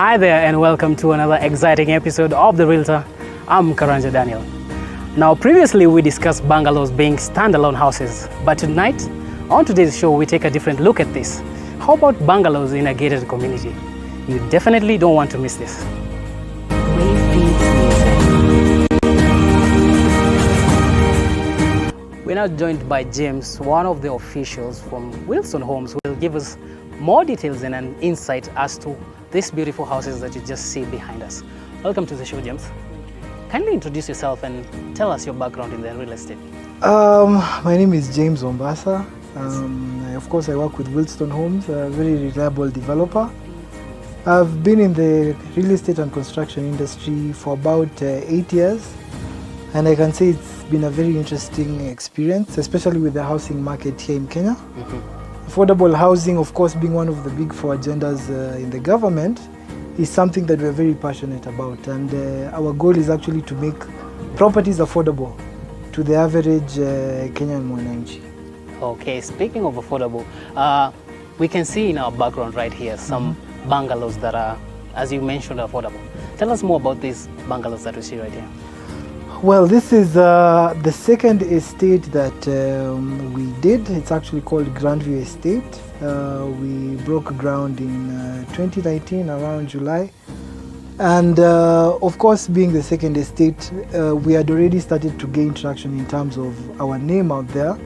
Hi there and welcome to another exciting episode of The Realtor. I'm Karanja Daniel. Now previously we discussed bungalows being standalone houses, but tonight, on today's show, we take a different look at this. How about bungalows in a gated community? You definitely don't want to miss this. We're now joined by James, one of the officials from Wilson Homes, who will give us more details and an insight as to these beautiful houses that you just see behind us. Welcome to the show, James. Kindly introduce yourself and tell us your background in the real estate. My name is James Ombasa. Of course, I work with Wilson Homes, a very reliable developer. I've been in the real estate and construction industry for about 8 years, and I can say it's been a very interesting experience, especially with the housing market here in Kenya. Affordable housing, of course, being one of the big four agendas in the government, is something that we're very passionate about, and our goal is actually to make properties affordable to the average Kenyan mwananchi. Okay, speaking of affordable, we can see in our background right here some bungalows that are, as you mentioned, affordable. Tell us more about these bungalows that we see right here. Well, this is the second estate that we did. It's actually called Grandview Estate. We broke ground in 2019 around July. And of course, being the second estate, we had already started to gain traction in terms of our name out there.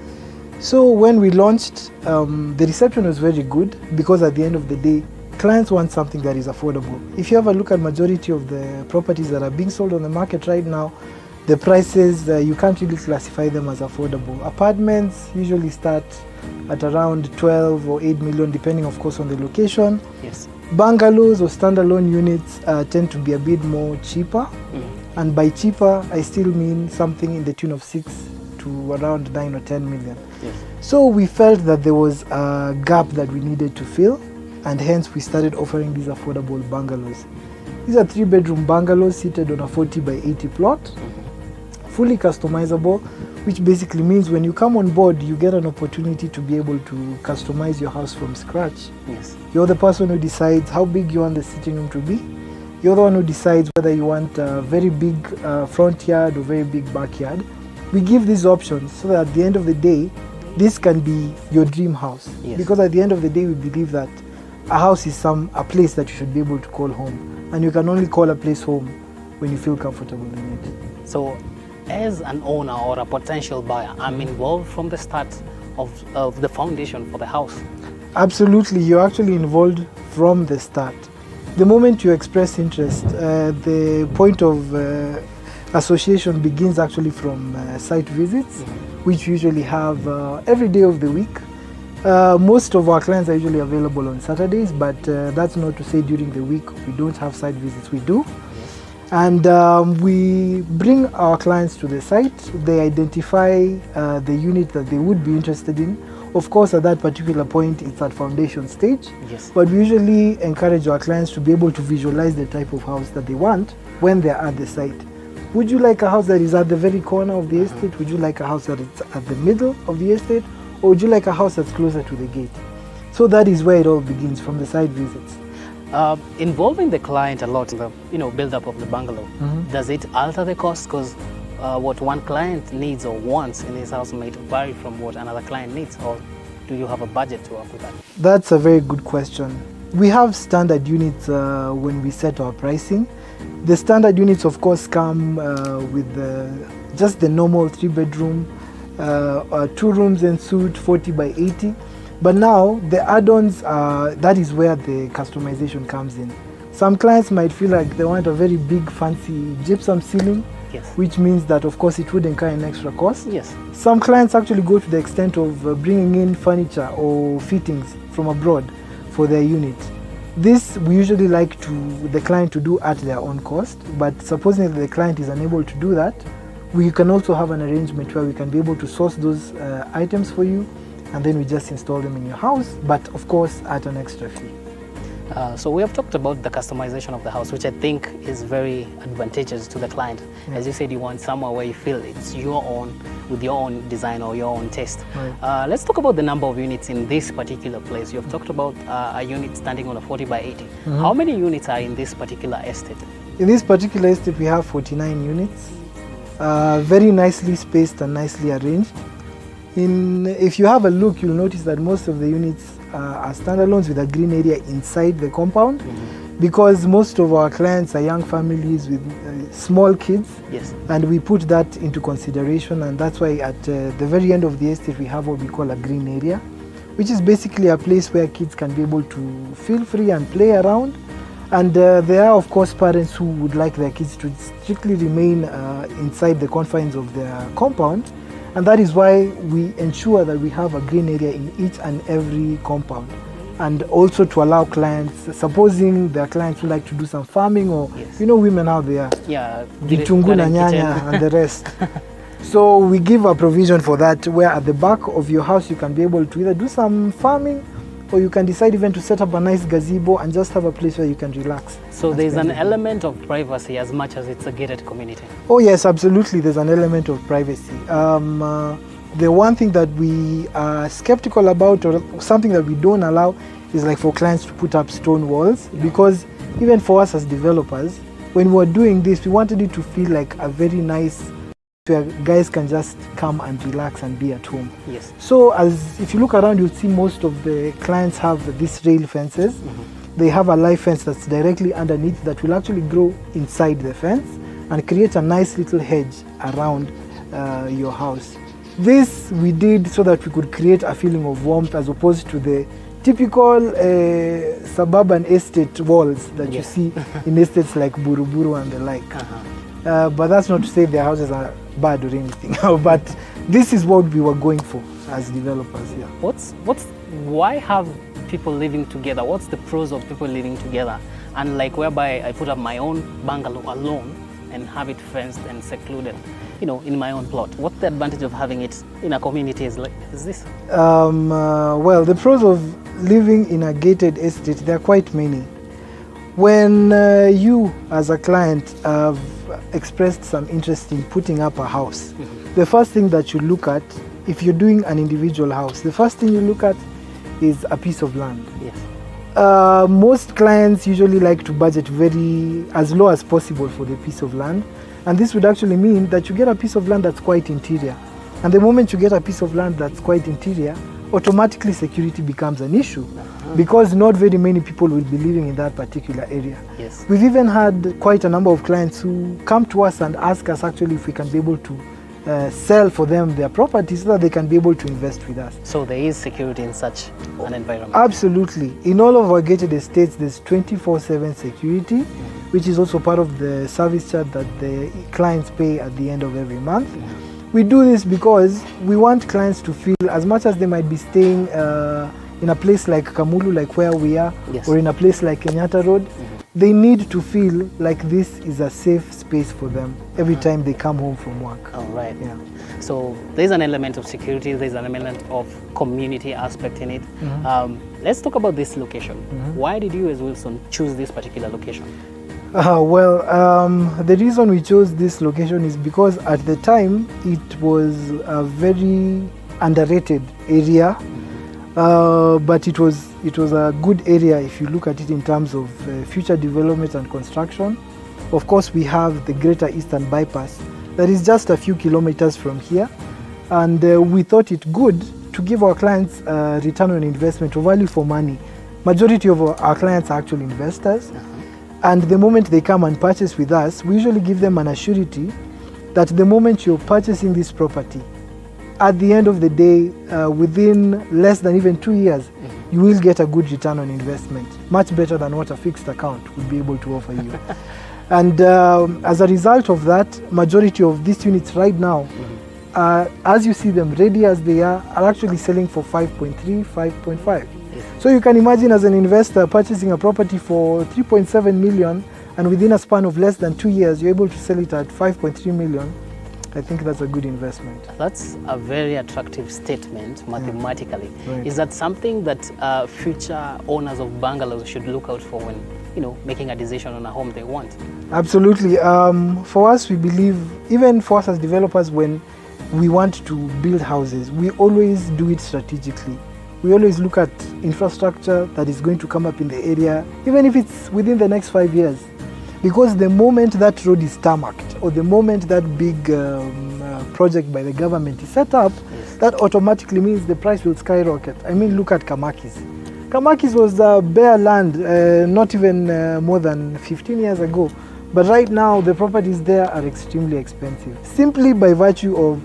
So when we launched, the reception was very good because at the end of the day, clients want something that is affordable. If you have a look at majority of the properties that are being sold on the market right now, the prices, you can't really classify them as affordable. Apartments usually start at around 12 or 8 million, depending of course on the location. Yes. Bungalows or standalone units tend to be a bit more cheaper. And by cheaper, I still mean something in the tune of 6 to around 9 or 10 million. Yes. So we felt that there was a gap that we needed to fill, and hence we started offering these affordable bungalows. These are 3-bedroom bungalows seated on a 40 by 80 plot. Fully customizable, which basically means when you come on board, you get an opportunity to be able to customize your house from scratch. Yes. You're the person who decides how big you want the sitting room to be. You're the one who decides whether you want a very big front yard or very big backyard. We give these options so that at the end of the day, this can be your dream house. Yes. Because at the end of the day, we believe that a house is a place that you should be able to call home. And you can only call a place home when you feel comfortable in it. So, as an owner or a potential buyer, I'm involved from the start of the foundation for the house. Absolutely, you're actually involved from the start. The moment you express interest, the point of association begins actually from site visits, which we usually have every day of the week. Most of our clients are usually available on Saturdays, but that's not to say during the week we don't have site visits. We do. And we bring our clients to the site. They identify the unit that they would be interested in. Of course, at that particular point, it's at foundation stage. Yes. But we usually encourage our clients to be able to visualize the type of house that they want when they're at the site. Would you like a house that is at the very corner of the estate? Would you like a house that is at the middle of the estate? Or would you like a house that's closer to the gate? So that is where it all begins, from the site visits. Involving the client a lot in the build-up of the bungalow, does it alter the cost? Because what one client needs or wants in his house may vary from what another client needs, or do you have a budget to work with that? That's a very good question. We have standard units when we set our pricing. The standard units, of course, come with just the normal 3-bedroom, 2 rooms en suite, 40 by 80. But now the add-ons, that is where the customization comes in. Some clients might feel like they want a very big fancy gypsum ceiling, Yes. which means that of course it would incur an extra cost. Yes. Some clients actually go to the extent of bringing in furniture or fittings from abroad for their unit. This we usually like the client to do at their own cost, but supposing that the client is unable to do that, we can also have an arrangement where we can be able to source those items for you, and then we just install them in your house, but of course at an extra fee. So we have talked about the customization of the house, which I think is very advantageous to the client. Yeah. As you said, you want somewhere where you feel it's your own, with your own design or your own taste. Right. Let's talk about the number of units in this particular place. You have talked about a unit standing on a 40 by 80. How many units are in this particular estate? In this particular estate, we have 49 units, very nicely spaced and nicely arranged. If you have a look, you'll notice that most of the units are standalones with a green area inside the compound, because most of our clients are young families with small kids. Yes. And we put that into consideration, and that's why at the very end of the estate we have what we call a green area, which is basically a place where kids can be able to feel free and play around. And there are of course parents who would like their kids to strictly remain inside the confines of their compound. And that is why we ensure that we have a green area in each and every compound. And also to allow clients, supposing their clients would like to do some farming, or you know women how they are, vitunguu na nyanya and the rest. So we give a provision for that, where at the back of your house you can be able to either do some farming, or you can decide even to set up a nice gazebo and just have a place where you can relax. So there's an element of privacy as much as it's a gated community. Oh yes, absolutely, there's an element of privacy. The one thing that we are skeptical about, or something that we don't allow, is like for clients to put up stone walls, because even for us as developers, when we're doing this, we wanted it to feel like a very nice, where guys can just come and relax and be at home. Yes. So if you look around, you'll see most of the clients have these rail fences. They have a live fence that's directly underneath that will actually grow inside the fence and create a nice little hedge around your house. This we did so that we could create a feeling of warmth, as opposed to the typical suburban estate walls that you see in estates like Buruburu and the like. But that's not to say their houses are bad or anything. But this is what we were going for as developers. Yeah. Why have people living together? What's the pros of people living together? And like whereby I put up my own bungalow alone and have it fenced and secluded, you know, in my own plot. What's the advantage of having it in a community is this? Well, the pros of living in a gated estate, there are quite many. When you as a client have expressed some interest in putting up a house, the first thing that you look at, if you're doing an individual house, the first thing you look at is a piece of land. Yes. Most clients usually like to budget as low as possible for the piece of land, and this would actually mean that you get a piece of land that's quite interior. And the moment you get a piece of land that's quite interior, automatically security becomes an issue, because not very many people will be living in that particular area. Yes. We've even had quite a number of clients who come to us and ask us actually if we can be able to sell for them their property so that they can be able to invest with us. So there is security in such an environment? Absolutely. In all of our gated estates, there's 24/7 security, which is also part of the service charge that the clients pay at the end of every month. We do this because we want clients to feel, as much as they might be staying in a place like Kamulu, like where we are, or in a place like Kenyatta Road, they need to feel like this is a safe space for them every time they come home from work. All right. Yeah. So there's an element of security, there's an element of community aspect in it. Let's talk about this location. Why did you as Wilson choose this particular location? The reason we chose this location is because at the time it was a very underrated area, but it was a good area if you look at it in terms of future development and construction. Of course, we have the Greater Eastern Bypass that is just a few kilometers from here, and we thought it good to give our clients return on investment or value for money. Majority of our clients are actually investors. And the moment they come and purchase with us, we usually give them an assurity that the moment you're purchasing this property, at the end of the day, within less than even 2 years, you will get a good return on investment, much better than what a fixed account would be able to offer you. And as a result of that, majority of these units right now, as you see them, ready as they are actually selling for 5.3, 5.5. So you can imagine as an investor purchasing a property for 3.7 million, and within a span of less than 2 years, you're able to sell it at 5.3 million. I think that's a good investment. That's a very attractive statement mathematically. Right. Is that something that future owners of bungalows should look out for when, making a decision on a home they want? Absolutely. For us, we believe, even for us as developers, when we want to build houses, we always do it strategically. We always look at infrastructure that is going to come up in the area, even if it's within the next 5 years. Because the moment that road is tarmacked, or the moment that big project by the government is set up, that automatically means the price will skyrocket. I mean, look at Kamakis. Kamakis was bare land not even more than 15 years ago. But right now, the properties there are extremely expensive, simply by virtue of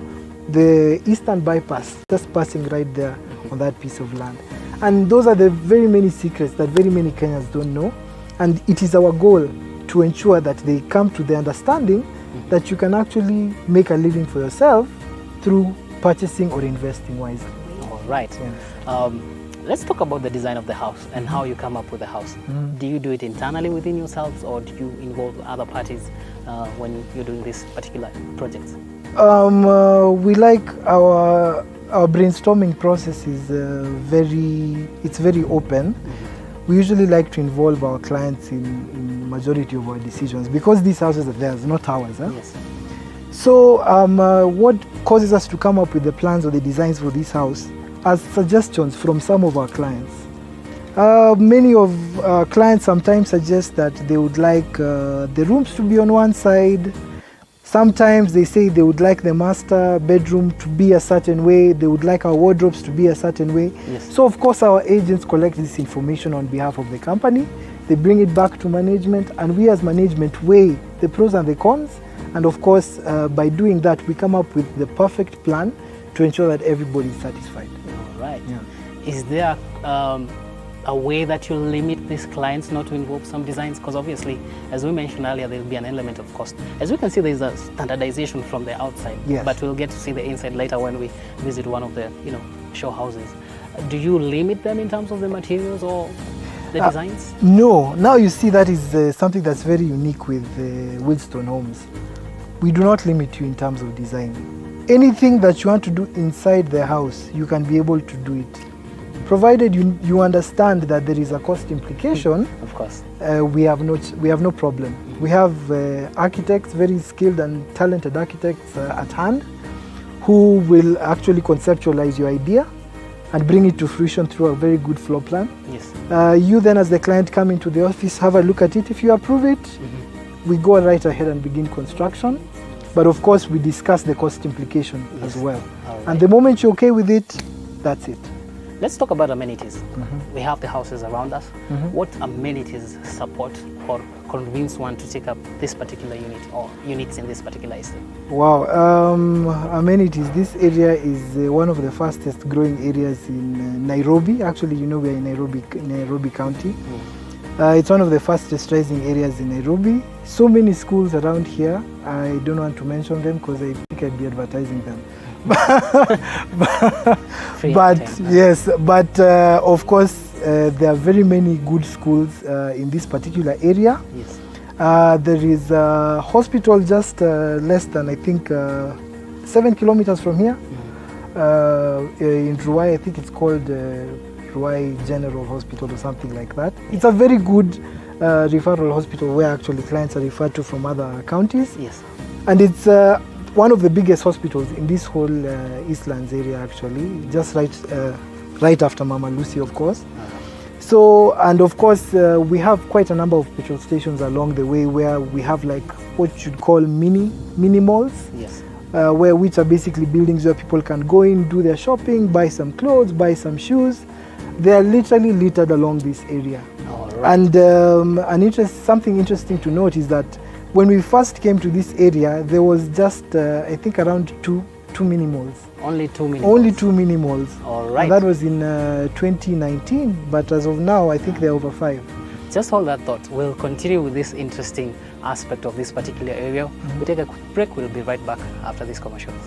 the Eastern Bypass just passing right there on that piece of land. And those are the very many secrets that very many Kenyans don't know. And it is our goal to ensure that they come to the understanding that you can actually make a living for yourself through purchasing or investing wisely. All right. Yeah. Let's talk about the design of the house and how you come up with the house. Do you do it internally within yourselves, or do you involve other parties when you're doing this particular project? We like our brainstorming process is very open. We usually like to involve our clients in majority of our decisions, because these houses are theirs, not ours. Yes. So what causes us to come up with the plans or the designs for this house as suggestions from some of our clients. Many of our clients sometimes suggest that they would like the rooms to be on one side. Sometimes they say they would like the master bedroom to be a certain way. They would like our wardrobes to be a certain way. Yes. So of course our agents collect this information on behalf of the company. They bring it back to management, and we as management weigh the pros and the cons. And of course, by doing that, we come up with the perfect plan to ensure that everybody is satisfied. All right. Yeah. Is there a way that you limit these clients not to involve some designs? Because obviously, as we mentioned earlier, there will be an element of cost. As we can see, there is a standardization from the outside, Yes. but we'll get to see the inside later when we visit one of the show houses. Do you limit them in terms of the materials or the designs? No. Now you see, that is something that's very unique with Wheelstone Homes. We do not limit you in terms of design. Anything that you want to do inside the house, you can be able to do it, provided you understand that there is a cost implication. Of course. We have no problem. We have architects, very skilled and talented architects at hand, who will actually conceptualize your idea and bring it to fruition through a very good floor plan. Yes. You then, as the client, come into the office, have a look at it. If you approve it, we go right ahead and begin construction. But of course, we discuss the cost implication as well. All right. And the moment you're okay with it, that's it. Let's talk about amenities. We have the houses around us. What amenities support or convince one to take up this particular unit or units in this particular estate? Wow, amenities. This area is one of the fastest growing areas in Nairobi. Actually, we're in Nairobi County. It's one of the fastest rising areas in Nairobi. So many schools around here. I don't want to mention them because I think I'd be advertising them. But of course, there are very many good schools in this particular area. Yes. There is a hospital just less than, I think, 7 kilometers from here. In Ruai, I think it's called Ruai General Hospital or something like that. It's a very good referral hospital where actually clients are referred to from other counties. Yes. And it's one of the biggest hospitals in this whole Eastlands area, actually, just right after Mama Lucy, of course. So, and of course, we have quite a number of petrol stations along the way where we have like what you should call mini malls. Yes. Which are basically buildings where people can go in, do their shopping, buy some clothes, buy some shoes. They are literally littered along this area. All right. And something interesting to note is that when we first came to this area, there was just, I think, around two mini malls. Only 2 mini Only malls. 2 mini malls. All right. And that was in 2019, but as of now, I think there are over 5. Just hold that thought. We'll continue with this interesting aspect of this particular area. We take a quick break. We'll be right back after these commercials.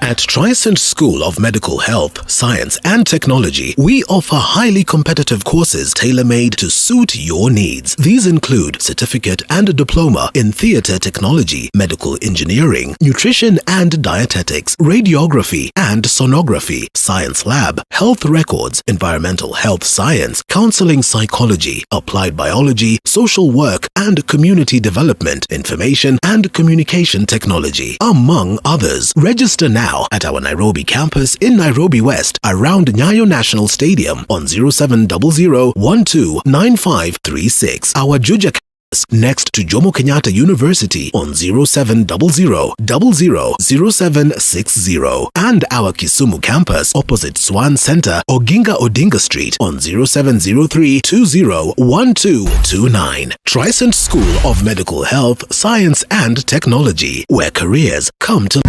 At Trisent School of Medical Health, Science and Technology, we offer highly competitive courses tailor-made to suit your needs. These include certificate and diploma in theatre technology, medical engineering, nutrition and dietetics, radiography and sonography, science lab, health records, environmental health science, counseling psychology, applied biology, social work and community development, information and communication technology, among others. Register now at our Nairobi campus in Nairobi West around Nyayo National Stadium on 0700-129536. Our Juja campus next to Jomo Kenyatta University on 0700-000760. And our Kisumu campus opposite Swan Center, Oginga Odinga Street on 0703-201229. Trisent School of Medical Health, Science and Technology, where careers come to...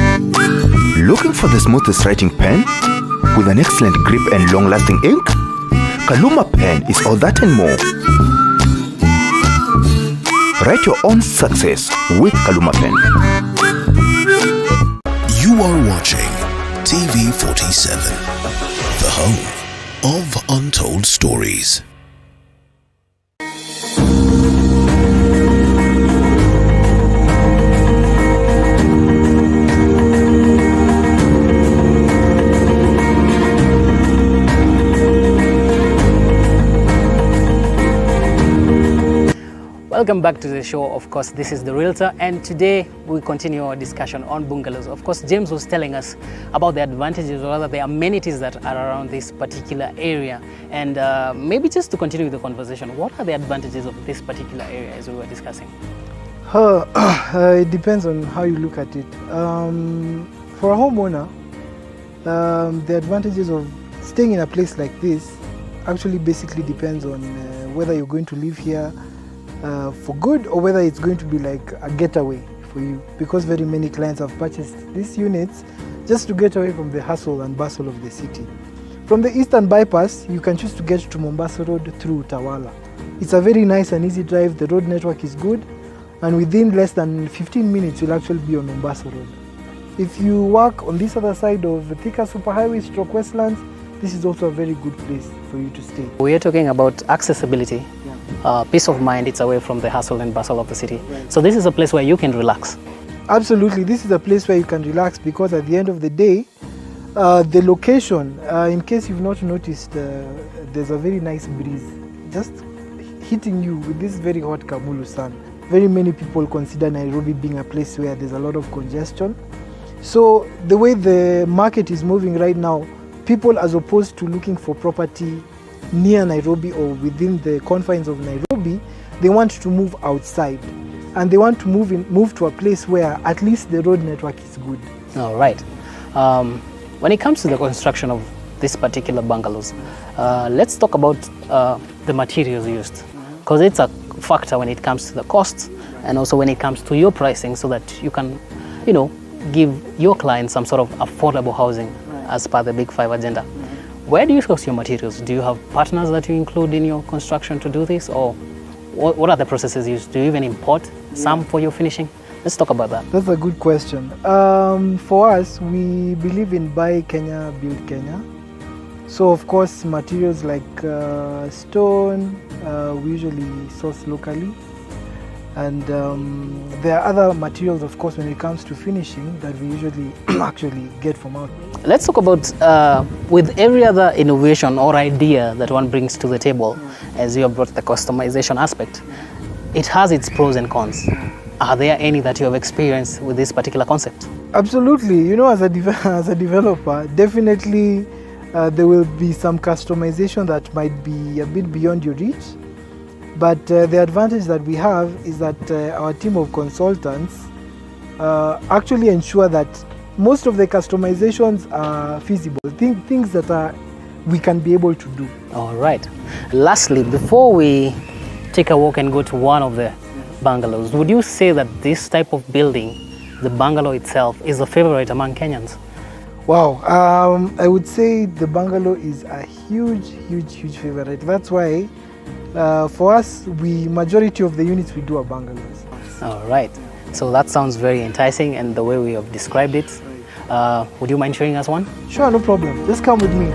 Looking for the smoothest writing pen with an excellent grip and long-lasting ink? Kaluma Pen is all that and more. Write your own success with Kaluma Pen. You are watching TV47, the home of untold stories. Welcome back to the show. Of course, this is the Realtor, and today we continue our discussion on bungalows. Of course, James was telling us about the advantages, or rather the amenities that are around this particular area. And maybe just to continue the conversation, what are the advantages of this particular area as we were discussing? It depends on how you look at it. For a homeowner, the advantages of staying in a place like this actually basically depends on whether you're going to live here for good, or whether it's going to be like a getaway for you, because very many clients have purchased these units just to get away from the hustle and bustle of the city. From the Eastern Bypass, you can choose to get to Mombasa Road through Tawala. It's a very nice and easy drive. The road network is good, and within less than 15 minutes you'll actually be on Mombasa Road. If you work on this other side of Thika Superhighway stroke Westlands, this is also a very good place for you to stay. We are talking about accessibility. Peace of mind, it's away from the hustle and bustle of the city. Right. So this is a place where you can relax. Absolutely, this is a place where you can relax, because at the end of the day, the location, in case you've not noticed, there's a very nice breeze just hitting you with this very hot Kamulu sun. Very many people consider Nairobi being a place where there's a lot of congestion. So the way the market is moving right now, people, as opposed to looking for property near Nairobi or within the confines of Nairobi, they want to move outside, and they want to move to a place where at least the road network is good. All right. When it comes to the construction of this particular bungalows, let's talk about the materials used, because it's a factor when it comes to the costs and also when it comes to your pricing, so that you can, give your clients some sort of affordable housing as per the Big Five agenda. Where do you source your materials? Do you have partners that you include in your construction to do this, or what are the processes used? Do you even import some for your finishing? Let's talk about that. That's a good question. For us, we believe in buy Kenya, build Kenya. So of course, materials like stone, we usually source locally. And there are other materials, of course, when it comes to finishing, that we usually actually get from out. Let's talk about with every other innovation or idea that one brings to the table, as you have brought the customization aspect, it has its pros and cons. Are there any that you have experienced with this particular concept? Absolutely. As a developer, definitely there will be some customization that might be a bit beyond your reach. But the advantage that we have is that our team of consultants actually ensure that most of the customizations are feasible, things that we can be able to do. All right. Lastly, before we take a walk and go to one of the bungalows, would you say that this type of building, the bungalow itself, is a favorite among Kenyans? Wow. I would say the bungalow is a huge favorite. That's why for us, majority of the units we do are bungalows. All right. So that sounds very enticing, and the way we have described it. Would you mind showing us one? Sure, no problem. Just come with me.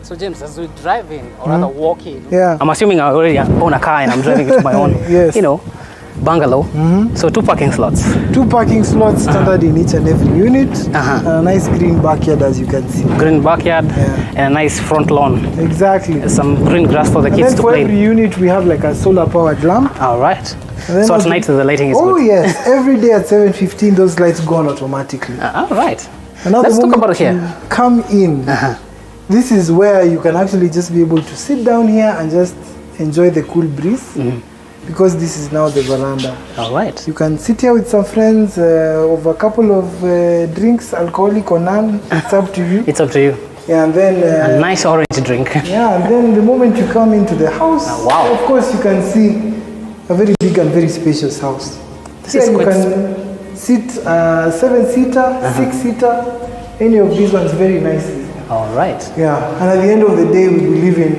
So James, as we drive in, or rather walk in, Yeah. I'm assuming I already own a car and I'm driving it to my own, Yes. bungalow. So 2 parking slots. 2 parking slots standard in each and every unit. A nice green backyard, as you can see. Green backyard Yeah. and a nice front lawn. Exactly. Some green grass for the And kids then to for play. every unit, we have like a solar-powered lamp. All right. And then So at as night the lighting is Oh good. yes, every day at 7:15, those lights go on automatically. All right. And now Let's the talk moment about it here. you come in, this is where you can actually just be able to sit down here and just enjoy the cool breeze, because this is now the veranda. All right. You can sit here with some friends over a couple of drinks, alcoholic or none. It's up to you. It's up to you. Yeah, and then A nice orange drink. yeah, and then the moment you come into the house, wow. of course you can see a very big and very spacious house. This Here is you quite can sit 7-seater, 6-seater, any of these ones very nicely. All right. Yeah, and at the end of the day, we believe in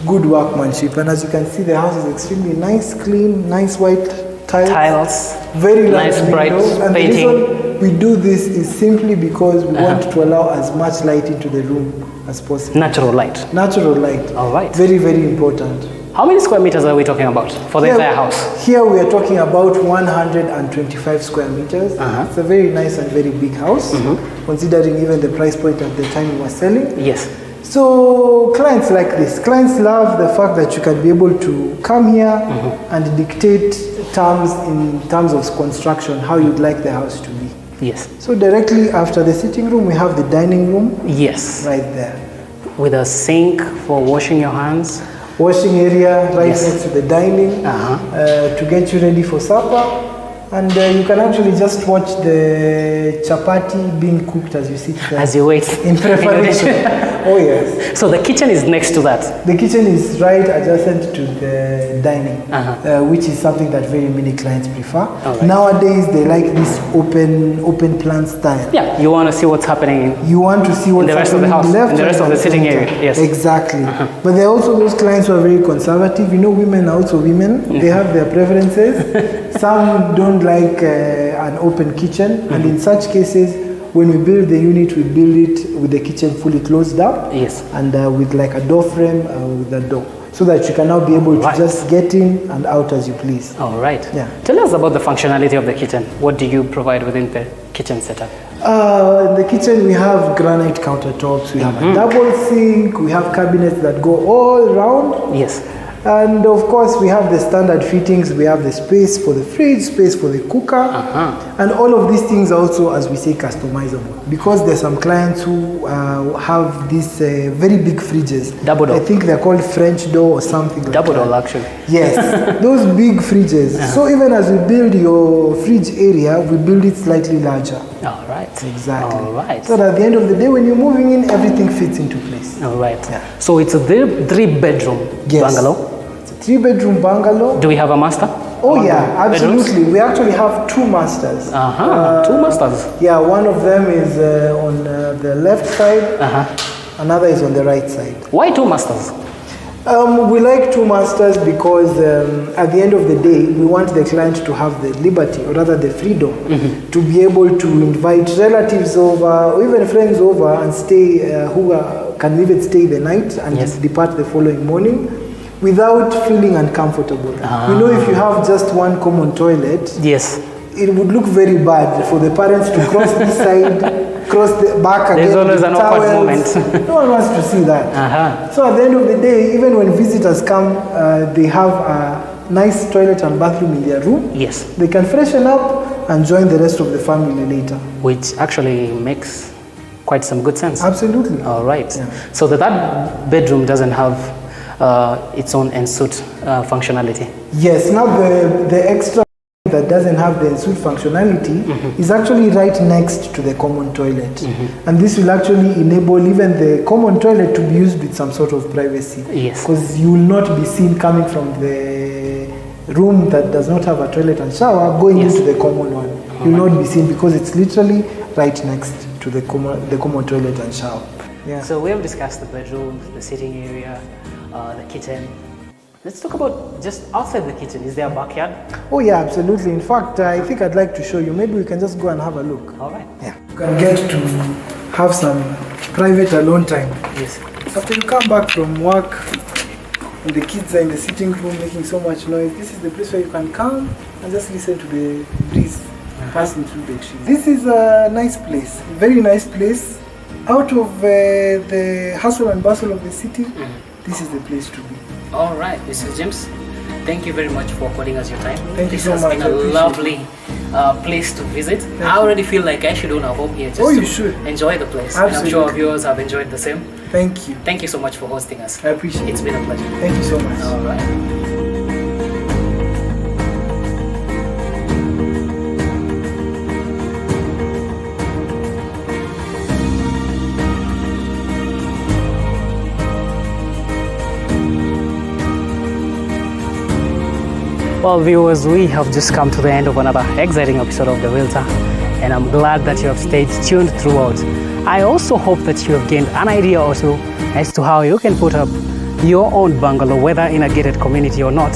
good workmanship. And as you can see, the house is extremely nice, clean, nice white Tiles. very large Nice bright windows. And painting. the reason we do this is simply because we want to allow as much light into the room as possible. Natural light. Natural light. All right. Very, very important. How many square meters are we talking about for the entire house? Here we are talking about 125 square meters. It's a very nice and very big house, considering even the price point at the time we were selling. Yes. So clients like this. Clients love the fact that you can be able to come here and dictate terms in terms of construction, how you'd like the house to be. Yes. So directly after the sitting room, we have the dining room Yes. right there. With a sink for washing your hands. Washing area right Yes. next to the dining to get you ready for supper. And you can actually just watch the chapati being cooked as you sit there. As you wait. In preparation. Oh yes. So the kitchen is next to that. The kitchen is right adjacent to the dining, which is something that very many clients prefer. right. Nowadays, they like this open plan style. Yeah, you want to see what's happening. You want to see what's the rest of the happening house, left in the rest right, of the and sitting center. area, yes. Exactly. But there are also those clients who are very conservative. You know, women are also women. They have their preferences. Some don't like an open kitchen, and in such cases, when we build the unit, we build it with the kitchen fully closed up. Yes. And with like a door frame with a door, so that you can now be able to Right. just get in and out as you please. All right. Yeah. Tell us about the functionality of the kitchen. What do you provide within the kitchen setup? In the kitchen, we have granite countertops, we have a double sink, we have cabinets that go all around. Yes. And of course, we have the standard fittings. We have the space for the fridge, space for the cooker. And all of these things are also, as we say, customizable. Because there's some clients who have these very big fridges. Double door. I think they're called French door or something like Double that. door, actually. Yes, those big fridges. So even as we build your fridge area, we build it slightly larger. All right. Exactly. All right. So that at the end of the day, when you're moving in, everything fits into place. All right. Yeah. So it's a three-bedroom Yes. bungalow. It's a 3-bedroom bungalow. Do we have a master? Oh Among yeah, the bedrooms? absolutely. We actually have 2 masters. 2 masters. Yeah, one of them is on the left side. Another is on the right side. Why 2 masters? We like 2 masters because at the end of the day, we want the client to have the liberty, or rather the freedom, to be able to invite relatives over, or even friends over, and stay, who can even stay the night and Yes. depart the following morning without feeling uncomfortable. You know, if you have just one common toilet, Yes. it would look very bad for the parents to cross this side, cross the back again. There's always with an awkward towels. moment. No one wants to see that. So at the end of the day, even when visitors come, they have a nice toilet and bathroom in their room. Yes. They can freshen up and join the rest of the family later. Which actually makes quite some good sense. Absolutely. All right. Yeah. So that bedroom doesn't have its own ensuite functionality. Yes, now the extra that doesn't have the ensuite functionality is actually right next to the common toilet. And this will actually enable even the common toilet to be used with some sort of privacy. Yes. Because you will not be seen coming from the room that does not have a toilet and shower going into the common one. You will not be seen because it's literally right next to the common toilet and shower. Yeah. So we have discussed the bedroom, the sitting area, the kitchen. Let's talk about just outside the kitchen. Is there a backyard? Oh yeah, absolutely. In fact, I think I'd like to show you. Maybe we can just go and have a look. All right. Yeah. You can get to have some private alone time. Yes. After you come back from work and the kids are in the sitting room making so much noise, this is the place where you can come and just listen to the breeze passing through the trees. This is a nice place, very nice place. Out of the hustle and bustle of the city, this is the place to be. All right, Mr. James, thank you very much for calling us your time. Thank you so much. This has been a lovely place to visit. I already feel like I should own a home here just you to should enjoy the place. Absolutely. And I'm sure our viewers have enjoyed the same. Thank you. Thank you so much for hosting us. I appreciate it. It's been a pleasure. Thank you so much. All right. Well, viewers, we have just come to the end of another exciting episode of The Realtor, and I'm glad that you have stayed tuned throughout. I also hope that you have gained an idea or two as to how you can put up your own bungalow, whether in a gated community or not.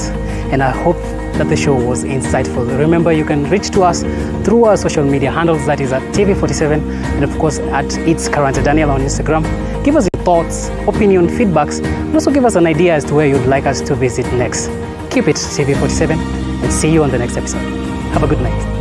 And I hope that the show was insightful. Remember, you can reach to us through our social media handles, that is at TV47, and of course at It's Karanja Daniel on Instagram. Give us your thoughts, opinion, feedbacks, and also give us an idea as to where you'd like us to visit next. Keep it TV47 and see you on the next episode. Have a good night.